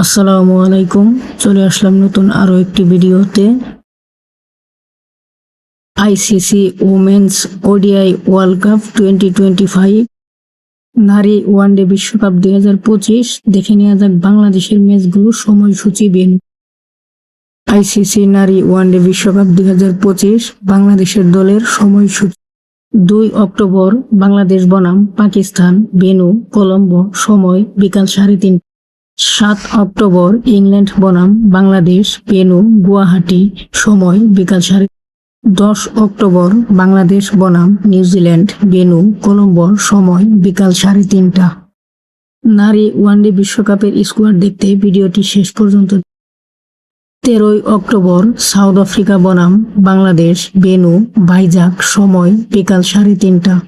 আসসালামু আলাইকুম। চলে আসলাম নতুন আরো একটি ভিডিওতে। ICC women's ODI world cup 2025 নারী ওয়ানডে বিশ্বকাপ 2025 দেখে নেওয়া যাক বাংলাদেশের ম্যাচগুলোর সময়সূচি বেন। আইসিসি নারী ওয়ানডে বিশ্বকাপ 2025 বাংলাদেশের দলের সময়সূচি 2 অক্টোবর বাংলাদেশ বনাম পাকিস্তান, ভেন্যু কলম্বো, সময় বিকাল 3:30। 7 অক্টোবর ইংল্যান্ড বনাম বাংলাদেশ, ভেন্যু গুয়াহাটি, সময় বিকাল 3:30। 10 অক্টোবর বাংলাদেশ বনাম নিউজিল্যান্ড, ভেন্যু কলম্বো, সময় বিকাল 3:30। নারী ওয়ানডে বিশ্বকাপের স্কোয়াড দেখতে ভিডিওটি শেষ পর্যন্ত। 13 অক্টোবর সাউথ আফ্রিকা বনাম বাংলাদেশ, ভেন্যু ভাইজাগ, সময় বিকাল 3:30।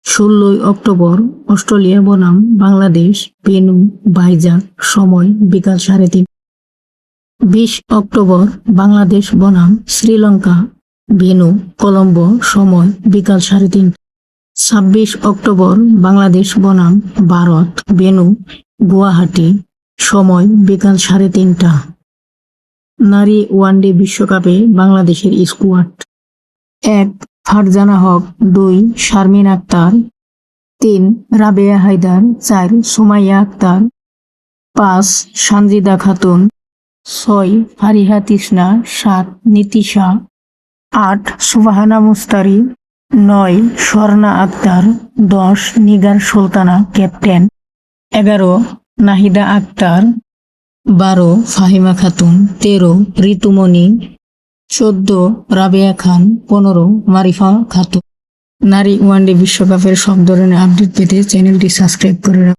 16 অক্টোবর অস্ট্রেলিয়া বনাম বাংলাদেশ, ভেন্যু ভাইজাগ, সময় বিকাল 3:30। 20 অক্টোবর বাংলাদেশ বনাম শ্রীলঙ্কা, ভেন্যু কলম্বো, সময় বিকাল 3:30। 26 অক্টোবর বাংলাদেশ বনাম ভারত, ভেন্যু গুয়াহাটি, সময় বিকাল 3:30। নারী ওয়ানডে বিশ্বকাপে বাংলাদেশের স্কোয়াড: 1 ফারজানা হক, 2 শারমিন আক্তার, 3 রাবেয়া হায়দার, 4 সুমাইয়া আক্তার, 5 সানজিদা খাতুন, 6 ফারিহা তৃষ্ণা, 7 নীতিশা, 8 সুবাহানা মুস্তারি, 9 স্বর্ণা আক্তার, 10 নিগার সুলতানা ক্যাপ্টেন, 11 নাহিদা আক্তার, 12 ফাহিমা খাতুন, 13 ঋতুমণি, 14 রাবেয়া খান, 15 মারিফা খাতুন। নারী ওয়ানডে বিশ্বকাপের সব ধরনের আপডেট পেতে চ্যানেলটি সাবস্ক্রাইব করে রাখুন।